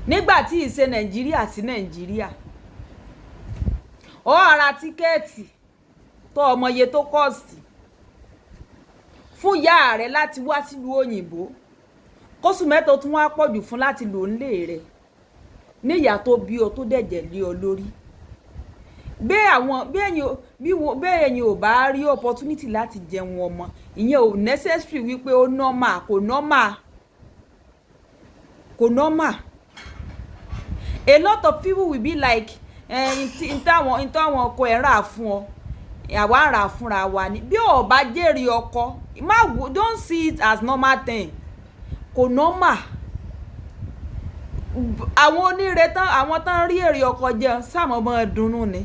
nígbà tí ìṣe Nàìjíríà sí Nàìjíríà ó ara tíkẹ́ẹ̀tì tó ọmọye tó kọ́ọ̀sì fún ìyá rẹ̀ láti wá sílùú òyìnbó kóṣù mẹ́ta tún wá pọ̀jù fún láti lò nílé rẹ̀ níyà tó bí ọ tó dẹ̀jẹ̀ lé ọ lórí bẹ́ẹ̀ ẹ̀yin ò bá rí opportunity láti jẹun ọmọ ìyẹn ò necessary wípé ó normal kò normal a lot of people will be like n táwọn ọkọ ẹ̀ rà fún ọ àwa rà fúnra wa ni bí ò bá jèrè ọkọ don't see it as normal thing kò normal àwọn oníire tán àwọn tán rí èrè ọkọ jẹun sáàmọ́ mọ́ dunnú ni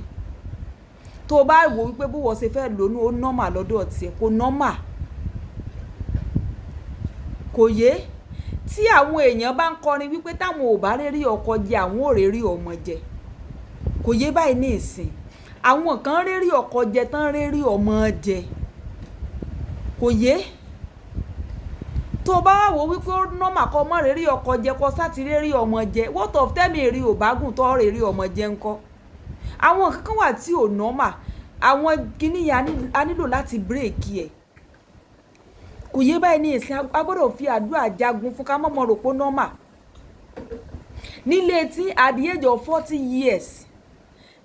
tó bá wò wípé bó wọ́n ṣe fẹ́ lónú ó normal lọ́dọ̀ tiẹ̀ kò normal kò yé tí àwọn èèyàn bá ń kọrin wípé táwọn ò bá rí ọkọ jẹ àwọn ò rí ọmọ jẹ kò yé báyìí ní ìsìn àwọn kan rí ọkọ jẹ tán rí ọmọ jẹ kò yé tó bá wà wò wípé ó normal kọ mọ́ rí ọkọ jẹ kọ sáti rí ọmọ jẹ what of tẹ́mi èrè ò bá gùn tó rí ọmọ jẹ ńkọ́ àwọn kankan wà tí ò normal àwọn kìíní a nílò láti bírèkì ẹ̀ kò yé báyìí ní ìsìn a gbọ́dọ̀ fi àdúrà jagun fún ká mọ́mọ́ rò pé normal nílé tí at the age of 40 years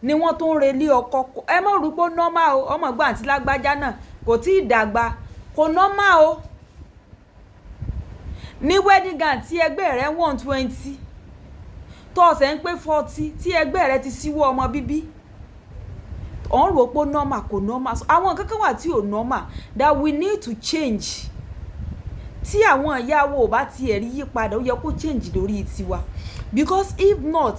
ni wọ́n tó ń relé ọkọ ẹ mọ̀ rò pé normal o ọmọ gbà àti lágbájá náà kò tí ì dàgbà kò normal o ní wedding gown tí ẹgbẹ́ rẹ̀ 120 tó ọ̀sẹ̀ ń pé 40 tí ẹgbẹ́ rẹ̀ ti síwọ́ ọmọ bíbí ọ̀n rò pé normal kò normal àwọn kankan wà tí ò normal that we need to change tí àwọn ìyàwó ò bá tiẹ̀ rí yípadà ó yẹ kó change lórí tiwa because if not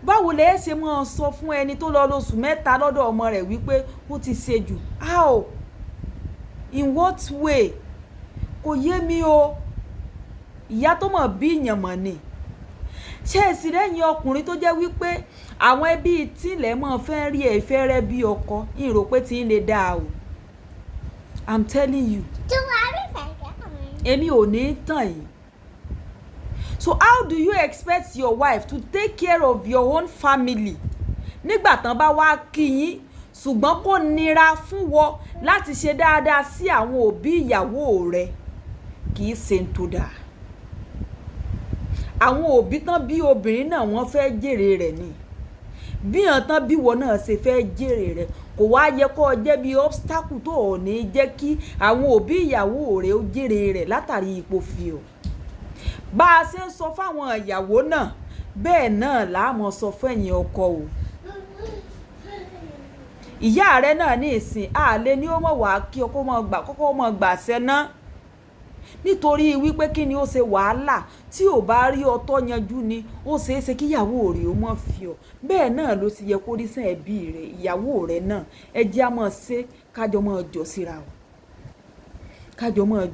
báwo lẹ ṣe máa sọ fún ẹni tó lọ lóṣù mẹ́ta lọ́dọ̀ ọmọ rẹ̀ wípé ó ti ṣe jù how in what way kò yé mi o ìyá tó mọ̀ bí ìyàn mọ̀ ni ṣé èsì lẹ́yìn ọkùnrin tó jẹ́ wípé àwọn ẹbí tílẹ̀ mọ̀ fẹ́ rí ẹ̀ fẹ́ rẹ́ bí ọkọ ìrò pé tí ń lè dáa o I'm telling you èmi ò ní tàn yìí so how do you expect your wife to take care of your own family nígbà tán bá wá kí yín ṣùgbọ́n kò nira fún wọ láti ṣe dáadáa sí àwọn òbí ìyàwó rẹ kì í ṣe tó dáa àwọn òbí tán bí obìnrin náà wọ́n fẹ́ jèrè rẹ̀ ni bí hàn tán bí wọ́n náà ṣe fẹ́ jèrè rẹ̀ kò wá yẹ kó jẹ́ bí obstacle tó ò ní jẹ́ kí àwọn òbí ìyàwó rẹ̀ ó jèrè rẹ̀ látàrí ipò fi o bá a ṣe ń sọ fáwọn ìyàwó náà bẹ́ẹ̀ náà láàmú sọ fún ẹ̀yin ọkọ o ìyá rẹ̀ náà ní ìsìn àlè ni ó mọ̀ wá kí ọkọ mọ̀ gbà sẹ́ná nítorí wípé kí ni ó ṣe wàhálà tí ò bá rí ọtọ́ yanjú ni ó ṣeé ṣe kí ìyàwó rẹ̀ ó mọ̀ fi ọ bẹ́ẹ̀ náà ló ti yẹ kó rí sàn ẹbí rẹ̀ ìyàwó rẹ̀ náà ẹ jẹ́ á mọ̀ ṣe kájọ mọ̀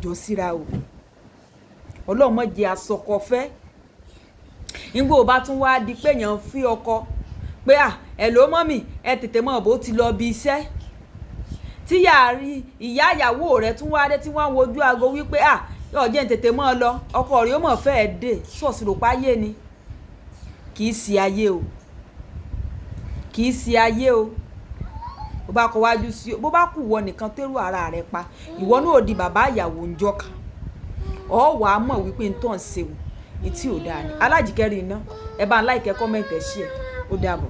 jọ síra o ọlọ́mọ jẹ́ asọkọfẹ́ nígbà ó bá tún wá di pé èèyàn ń fi ọkọ pé ẹ ló mọ́mì ẹ tètè mọ̀ bó ti lọ bí iṣẹ́ tí ìyá ìyàwó rẹ̀ tún wá dé tí wọ́n wojú aago wípé yóò jẹ́ tètè mọ́ ọ lọ ọkọ rẹ̀ ó mọ̀ fẹ́ẹ́ dé ṣọ́ọ̀ṣì rò páyé ni kì í sí ayé o bó bá kọ wájú sí bó bá kù wọ nìkan tẹ́rù ara rẹ̀ pa ìwọ náà ò di bàbá ìyàwó ń jọ́ka ọ wàá mọ̀ wípé ń tàn ṣe o etí ò dáa ni alájìkẹ́rì iná ẹ bá ń láìkẹ́ kọ́mẹ̀ntì ẹ̀ ṣí ẹ̀ ó dàbọ̀.